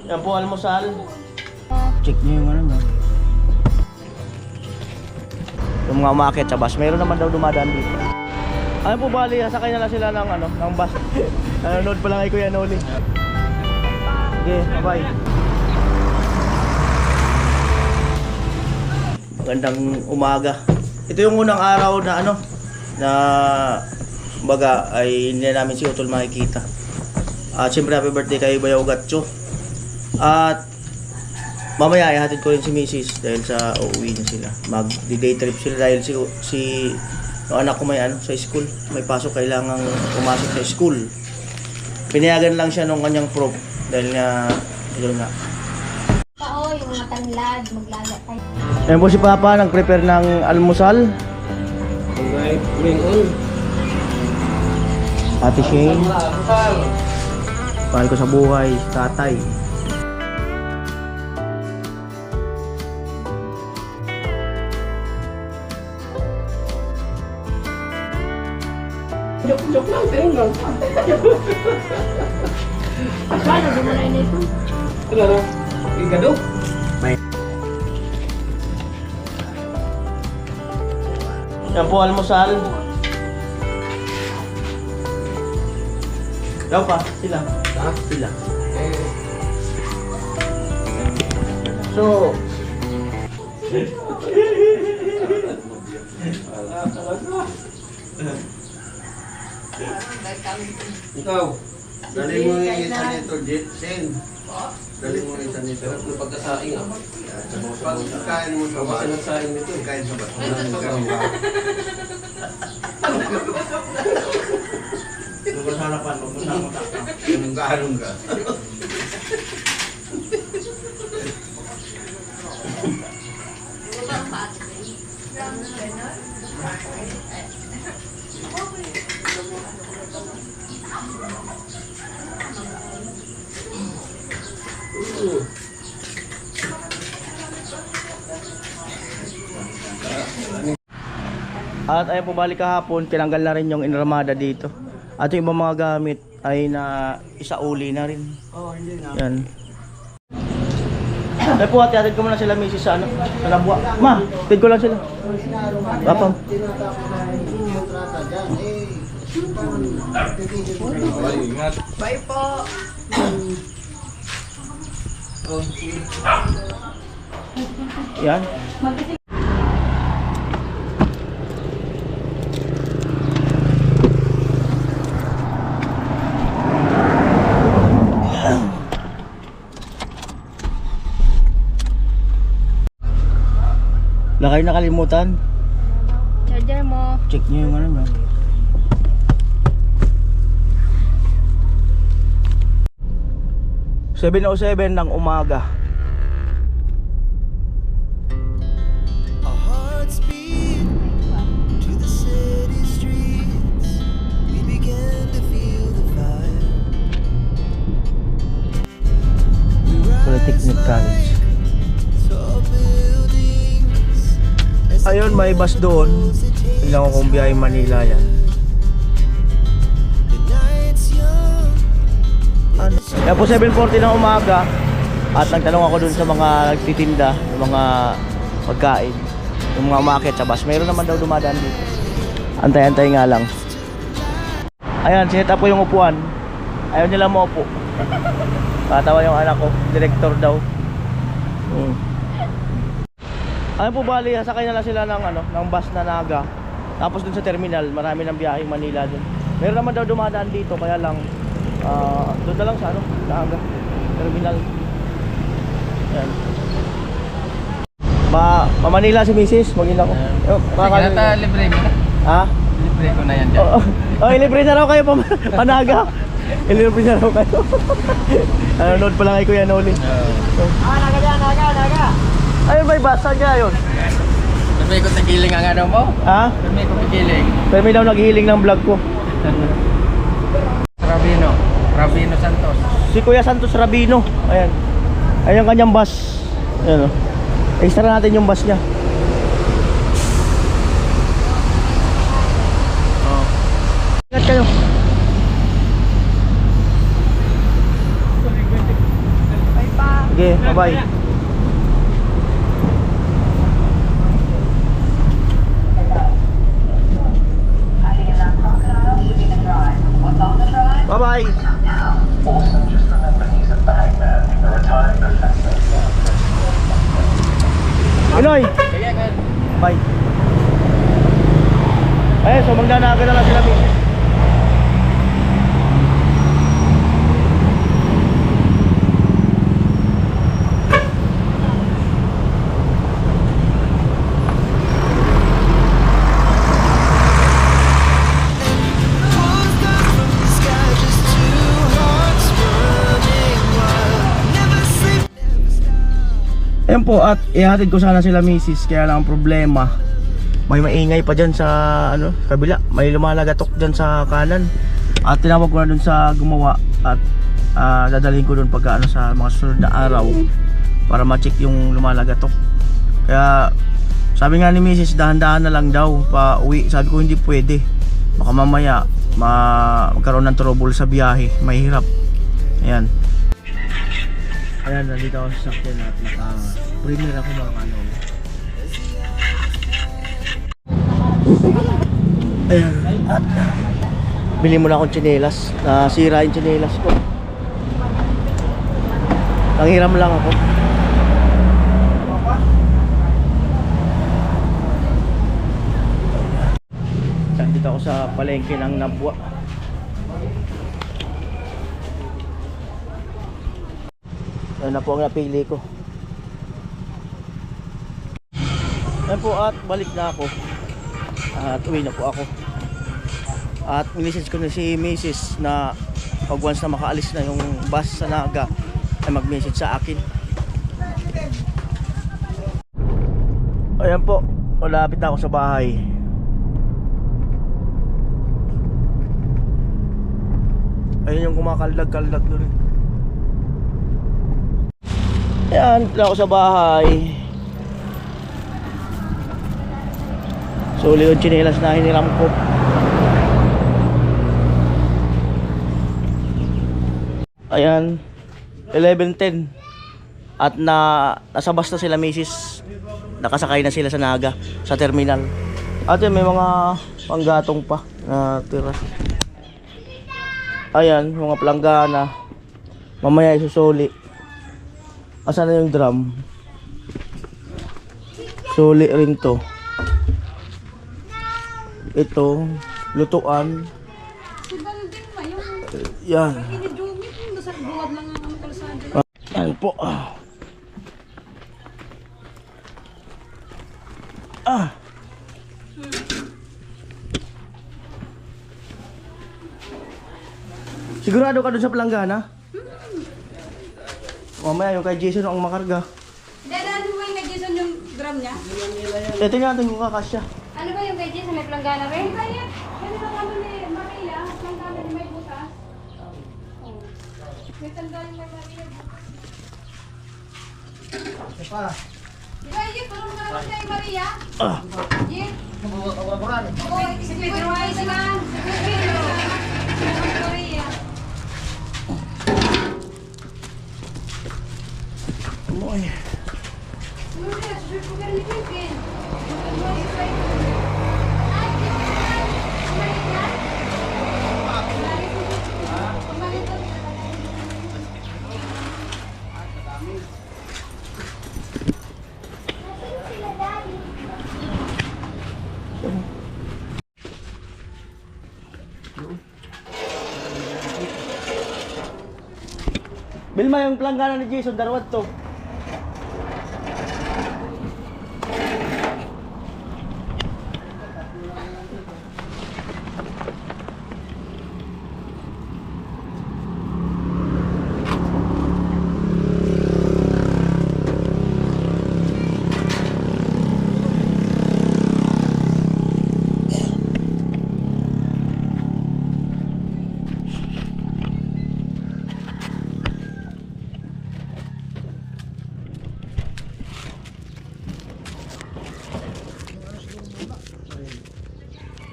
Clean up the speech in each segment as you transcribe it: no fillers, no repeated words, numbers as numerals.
Yan po, almusal. Check nyo yung ano nyo. Yung mga umakyat sa bus, mayroon naman daw dumadaan dito. Ano po bali, sakay na lang sila ng ano, ng bus. Nanonood pa lang kay Kuya Noli. Okay, bye-bye. Magandang umaga. Ito yung unang araw na ano, na baga ay hindi na namin si Utol makikita. At siyempre happy birthday kay Bayaw Gatcho. At mamaya ihatid ko rin si Mrs. dahil sa uuwi na sila. Mag-day trip sila dahil si yung anak ko may ano sa school. May pasok, kailangang pumasok sa school. Pinayagan lang siya nung kanyang prof dahil nga yun nga. Oo, yung mga tanlad, maglaga tayo. Ayan po si Papa, nag-prepare ng almusal. Ate Shane. Mahal ko sa buhay, tatay. Joke lang, tingnan. Paano, di mo na inito? Ano na? Igado? Yan po, almusal. Daw pa, sila. Ha? Sila. So, Ikaw, dali mo yung isa nito, Jetsen. Dali mo yung isa nito. Sarap na pagkasaing ah. Pagkain mo sa Kasi bata. nagsaing nito eh. Kain sa bata. lupa sa harapan, lupa sa harapan. Anong ka? At ayun po, balik kahapon, tinanggal na rin yung inramada dito. At yung ibang mga gamit ay na isauli na rin. Hindi na. Yan. Ay po, hatid ko muna sila misis sa ano, sa Labwa. Ma, hatid ko lang sila. Papa. Bye po. Yan. Wala kayo nakalimutan. Charger mo. Check nyo yung ano nyo. Seven o 7 ng umaga. Our hearts beat to the city streets. We began to feel the fire. We Polytechnic College. tall buildings. Ayun, may bus doon. Tignan ko kung biyahe Manila yan. The night's young. Ano? Kaya po 7:40 ng umaga. At nagtanong ako dun sa mga nagtitinda ng mga pagkain, yung mga umakyat sa bus. Mayroon naman daw dumadaan dito. Antay-antay nga lang. Ayan, sinet up ko yung upuan. Ayaw nila maupo. Katawa yung anak ko, director daw. Ayun po, bali, sakay na lang sila ng ano, ng bus na Naga. Tapos dun sa terminal, marami ng biyaheng Manila dun. Meron naman daw dumadaan dito, kaya lang doon na lang sa ano, Naga terminal. Yan. Manila si Mrs. Maging ako. Sige na, libre mo na. Ha? Libre ko na yan dyan. Oh, ilibre na raw kayo Panaga. Ilibre na raw kayo. Nanonood pa lang kay Kuya Noli. Naga dyan, naga. Ayun, may bus. Saan kaya yun? Sabi ko tagiling ang ano mo. Ha? Sabi ko tagiling. Pero may daw naghihiling ng vlog ko. Rabino Santos. Si Kuya Santos Rabino. Ayan. Ayan yung kanyang bus. Ayan o. Extra natin yung bus niya. Ingat kayo. Bye pa. Sige, bye-bye. Bye-bye. Pinoy, Sige, man. bye. Ayun, so magdanaga na lang sila misis. Falls down from the sky, just two hearts running wild. Never sleep, never stop. Ayan po, at ihatid ko sana sila misis, kaya lang ang problema, may maingay pa dyan sa ano, kabila, may lumalagatok dyan sa kanan. At tinawag ko na dun sa gumawa at dadalhin ko dun pagka ano, sa mga susunod na araw para ma-check yung lumalagatok. Kaya sabi nga ni misis, dahan-dahan na lang daw pa uwi. Sabi ko hindi pwede, baka mamaya magkaroon ng trouble sa biyahe, mahirap. Ayan. Ayan, nandito ako sa sakyan at naka-premier ako mga kanong. Ayan. At bili mo na akong tsinelas. Nasira yung tsinelas ko. Nanghiram lang ako. Nandito ako sa palengke ng Nabwa. Ayan na po ang napili ko. Ayan po, at balik na ako. At uwi na po ako. At message ko na si Mrs. na pag once na makaalis na yung bus sa Naga ay mag-message sa akin. Ayan po, malapit na ako sa bahay. Ayun yung kumakaldag-kaldag doon. Ayan, na ako sa bahay. Suli yung tsinelas na hiniram ko. Ayan, 11:10. At nasa bus na sila misis. Nakasakay na sila sa Naga, sa terminal. At yan, may mga panggatong pa na tira. Ayan, mga planggana. Mamaya isusuli. Asan na yung drum? Suli rin to. Ito, lutuan. Yan. Yan po. Sigurado ka dun sa planggana? Mamaya yung kay Jason ang makarga. Dadaan mo yung kay Jason yung drum niya? Ito natin kung kakasya. Ano ba yung kay Jason? May planggana rin? Kaya, ano ba kamo ni Maria? Planggana ni may butas? Oh. May planggana ni Maria butas. Di ba yun? Parang mga naman kay Maria? Yun? Oo, si Pedro ay sila. Si Pedro. Si Maria. Amoy. Bilma yung planggana ni Jason, darwad to.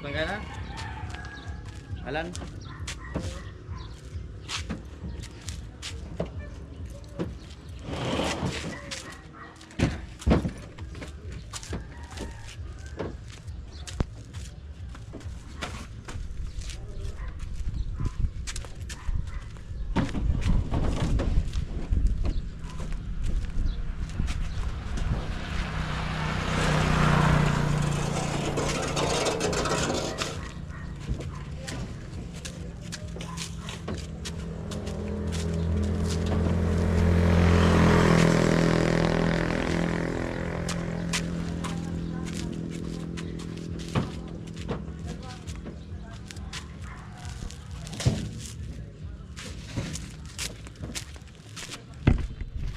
Planggana? Alan?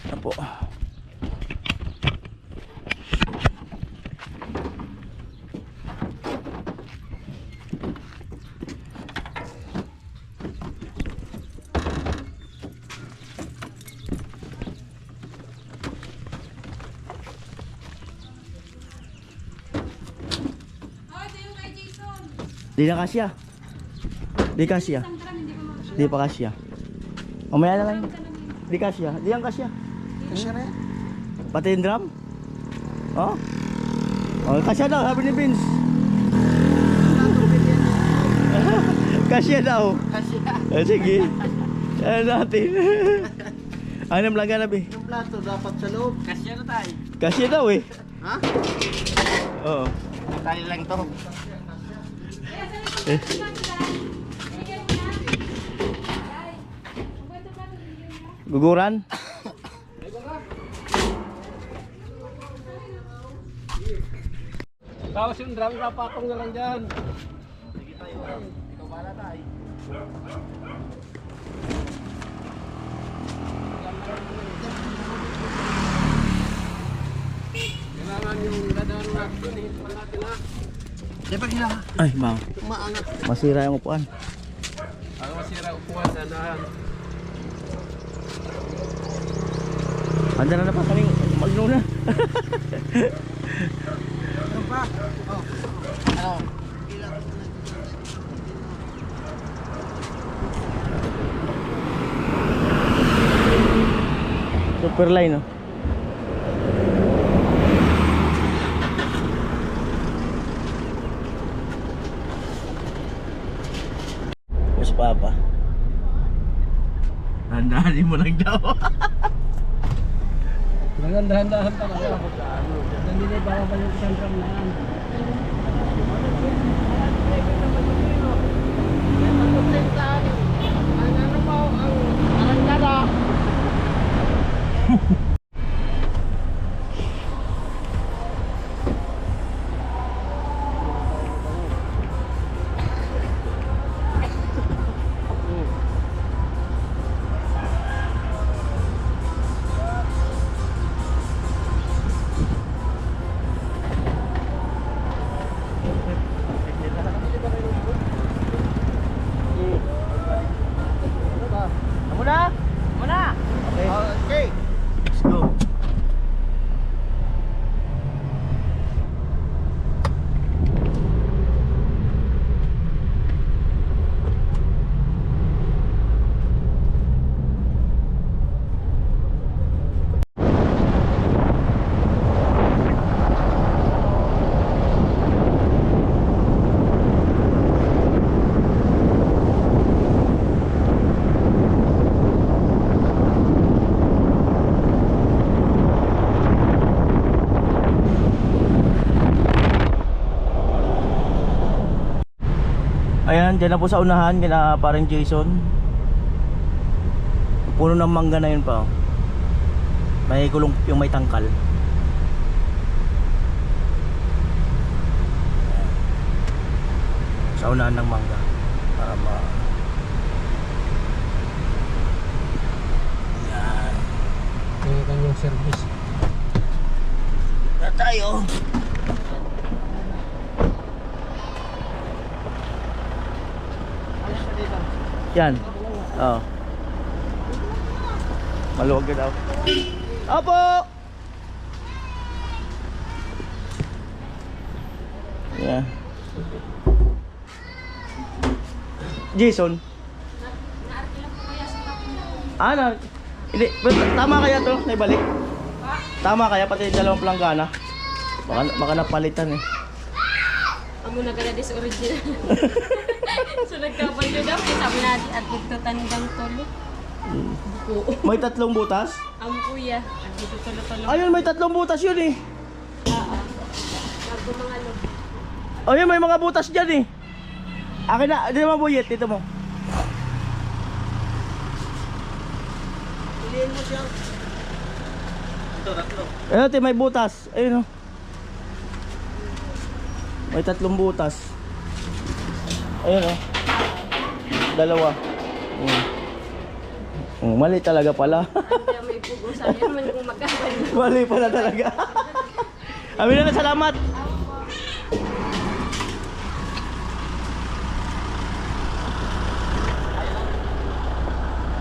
Yan po. Oh, ito yung kay Jason. Di na kasya. Di kasya. Isang drum, hindi pa makasya. Di pa kasya. Mamaya na lang. Di kasya. Di ang kasya. Kasya na yan. Pati yung drum. Oh? Oh, kasya daw, sabi ni Vince. Kasya daw. Kasya. Sige. Ano natin? Ano yung langga na, Bi? Yung plato dapat sa loob. Kasya na tayo. Kasya daw eh. Ha? Oo. Tayo lang to. Kaya sa likod ng drum, binigyan mo na. Ay, ang kwento ba ito, binigyan mo na? Guguran? Tapos yung drum, rapatong na lang dyan. Kailangan yung dadaan natin, hihintpan natin ha. Di ba kailangan? Ay, ma. Maangat. Masira yung upuan. Ang masira upuan, dadaan. Handa na pa kaming magnuna. Ano pa? Oh. Ano? Superline, no? Mas papa. Handahan mo lang daw. Dahan-dahan talaga. Hindi ba babalik sa drum na yan? Muna! Muna! Okay. Okay. Let's go. Ayan, dyan na po sa unahan, kina parang Jason. Puno ng mangga na yun pa. Oh. May kulong yung may tangkal. Sa unahan ng mangga. Para ma... Ayan. Ito yung kanyang service. Na tayo. Yan. Oh. Maluwag ka daw. Apo! Yeah. Jason. Ano? Hindi, tama kaya to? Naibalik? Tama kaya pati yung dalawang planggana? Baka napalitan eh. Amo na gala dis original. So nagkabal yun daw. Sabi natin at dito tandang tolo. Buko. May 3 butas? Ang kuya. At dito tolo-tolo. Ayun, may 3 butas yun eh. Oo. Bago mga lo. Ayun, may mga butas dyan eh. Akin na, di naman buyet, dito mo. Piliin mo siya. Ayun, ate, may butas. Ayun oh. May 3 butas. Ayun oh. 2. Mali talaga pala. Hindi may pugusan. Yan man kung magkabali. Mali pala talaga. Amin na, salamat.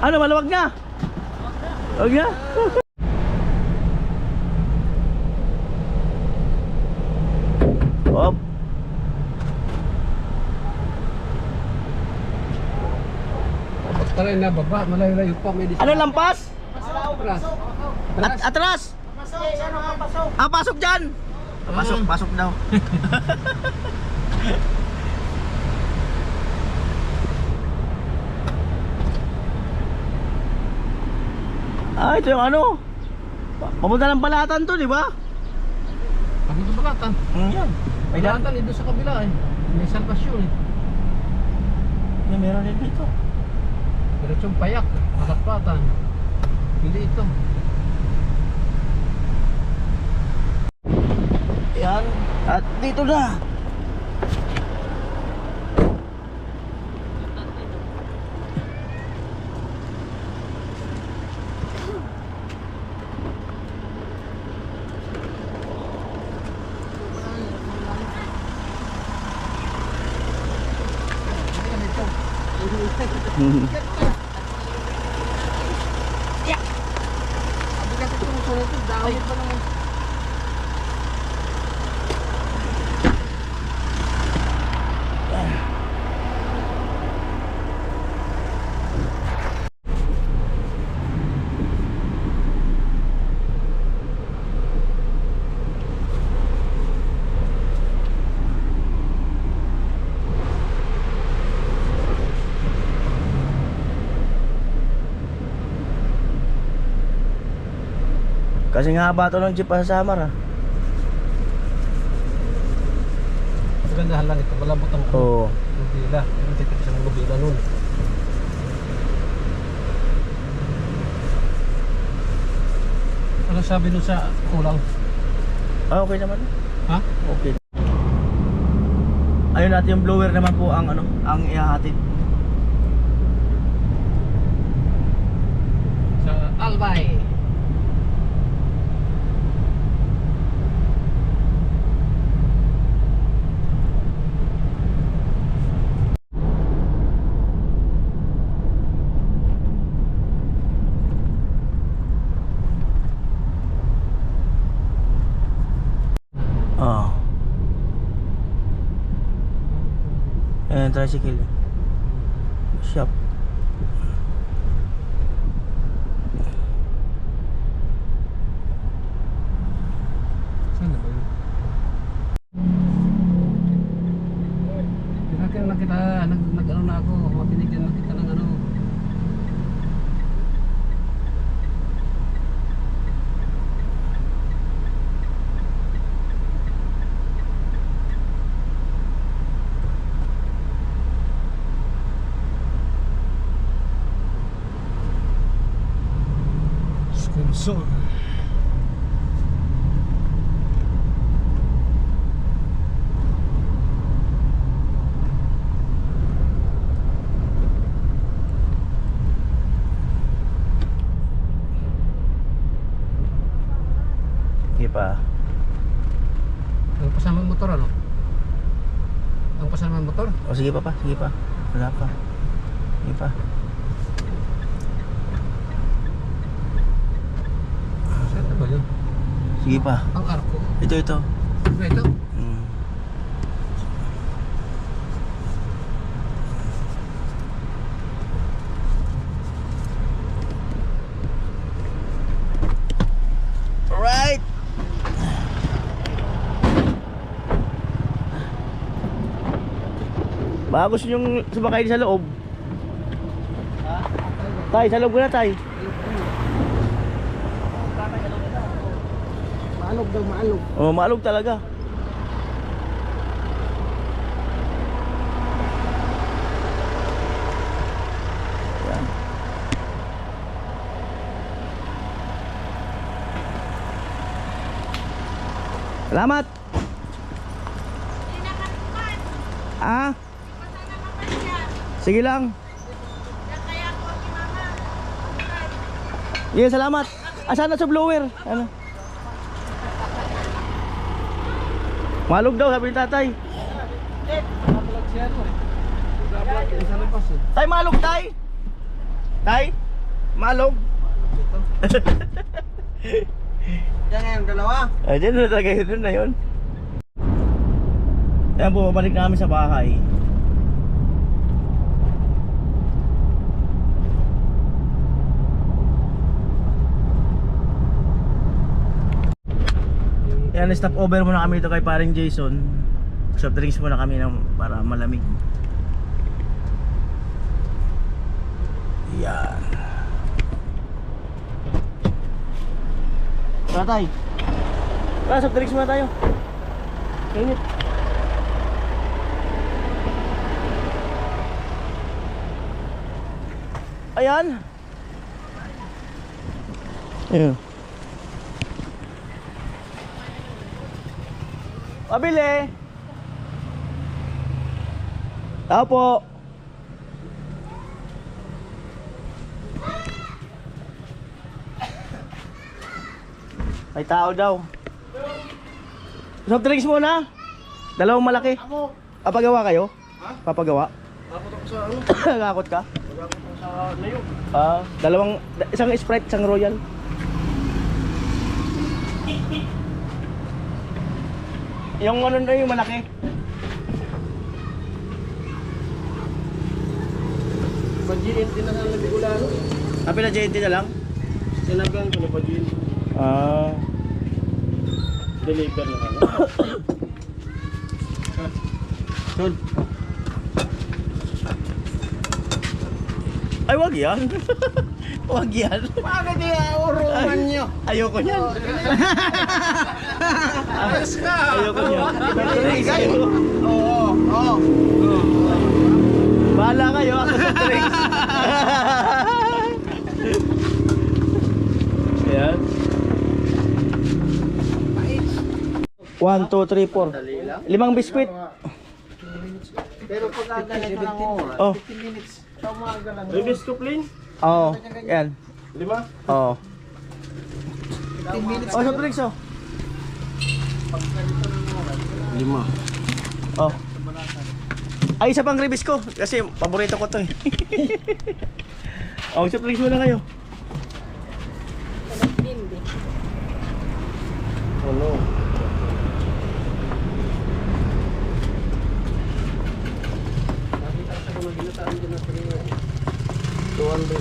Ano, maluwag na? Huwag na? Op. Tara na baba, malayo-layo pa may Ano, lampas? Atras. Atras? Ah, pasok dyan. Pasok, pasok daw. Ah, ito yung ano. Papunta ng Balatan to, di ba? Kami sa Balatan. Yan. May daan. Balatan dito sa kabila eh. May salvasyon eh. Yan, meron din dito. Diretsong payak, Malakpatan. Hindi ito. Yan. At dito na. Kasi nga haba to ng jeep pa sa Samar, ah. Magandahan lang ito, malambot ang Oo. lubila. Yung titik sa lubila nun. Ano sabi nun sa kulang? Ah, okay naman. Ha? Okay. Ayun natin yung blower naman po ang ano, ang ihahatid. Sa Albay. Ah. Ayan, tricycle. Shop. Saan na ba yun? Pinakita na kita, nag-ano na ako, mapinigyan na kita ng ano. Sponsor. Sige pa. Ang pasamang motor ano? Ang pasamang motor? O sige pa. Sige pa. Wala pa. Sige pa. Saan na ba yun? Sige pa. Ang arko. Ito. Ba ito? Mm. Alright. Baka gusto nyong sumakay sa loob. Tay, sa loob ko na, tay. Maalog daw, maalog. Oh, maalog talaga. Yan. Salamat. Ah? Sige lang. Yeah, salamat. Asan na sa blower? Ano? Malog daw, sabi ni tatay. Nakapalag siya no. Dapat isa na pas. Tay, malog, tay. Tay, malog. Yan nga yung dalawa. Ay, dyan na talaga yun na yun. Ayan po, babalik na kami sa bahay. Ayan, stop over muna kami dito kay paring Jason. Soft drinks muna kami para malamig. Yan. Tatay. Soft drinks muna tayo. Init. Ayan. Ayan. Pabili. Tao po. May tao daw. Soft drinks muna. Dalawang malaki. Papagawa kayo? Papagawa? Takot ako sa ano? Nagakot ka? Takot ako sa nayo. Isang Sprite, isang Royal. Yung ano na yung malaki. Pag-GNT na lang nabigulano. Pila JNT na lang? Sinabihan ko na pag-GNT. Deliver na ano. Son. Ay, wag yan. Wag yan. Bakit urungan nyo? Ayoko niyan. Ayos ka! Ayoko niyan. Ayoko. Oo. Bahala kayo, ako sa drinks. Ayan. 1, 2, 3, 4. 5 biskwit. Pero pag ganito lang oras, Oh. 15 minutes. Sa umaga lang. Ribis ko plain. Oo. Yan. 5. Oo. 15 minutes. Oh, sa drinks oh. Pag ganito lang oras. 5. Oh. Ay, isa pang ribis ko. Kasi paborito ko to eh. Oh, sa drinks muna kayo. Ano? Nakita ko na ginataan ko na sa rin. 200.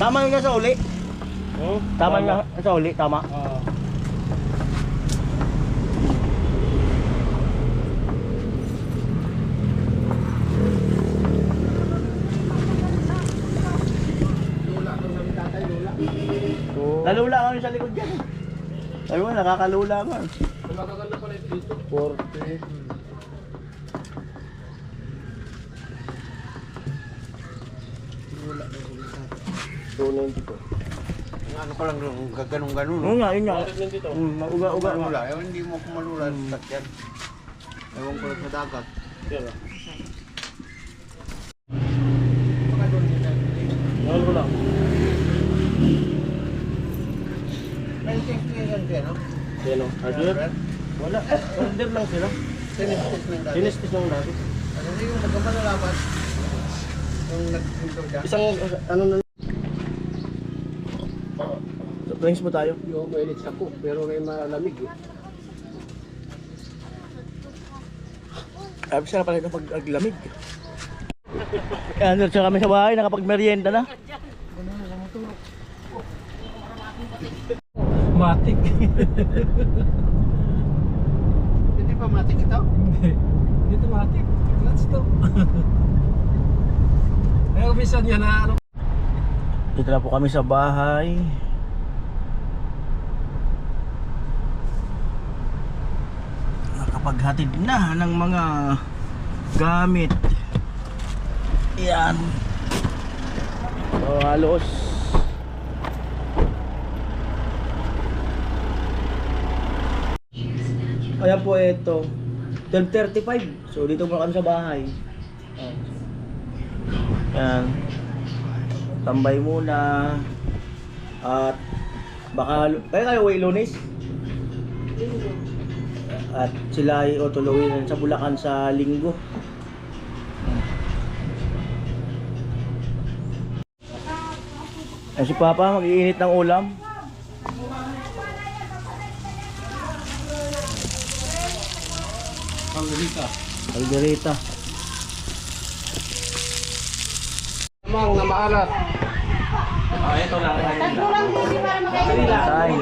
Tama nga sa uli. Oh, Tama nga sa uli, tama. Lula ko sa tatay, lula. Nalula kami sa likod dyan. Ayun, nakakalula ka. Magaganda pala ito dito. 40. Lula ko sa tatay. 290 po. Ano ko lang gaganong-ganon. Oo nga, yun nga. Bakit lang dito? Uga-uga. Malula. Ewan, hindi mo ako malula sa sakyan. Ewan ko lang sa dagat. Yan. Nawal ko lang. May test na yan kaya, no? Yan o. Hardware? Wala. Order lang sila. Tinis-test lang dati. Tinis-tis lang natin. Ano na yung magkamalalaman? Yung nag-intro dyan. Isang ano na. Drinks mo tayo. Yung mainit ako. Pero may malamig eh. Ayos na pala ito pag aglamig. Kaya nandito kami sa bahay, nakapag-merienda na. Matik. Hindi pa matik ito? Hindi. Hindi ito matik. Clutch to. Pero minsan yan na ano. Dito na po kami sa bahay. Nakapaghatid na ng mga gamit. Yan. So, halos ayan po ito 12:35. So dito muna kami sa bahay. Oh. Yan. Tambay muna. At baka kayo uwi Lunes. At sila ay tutuluyin sa Bulacan sa Linggo. Si Papa mag-iinit ng ulam. Alderita. Mang na maalat. Tagpo lang din para makain. Tay.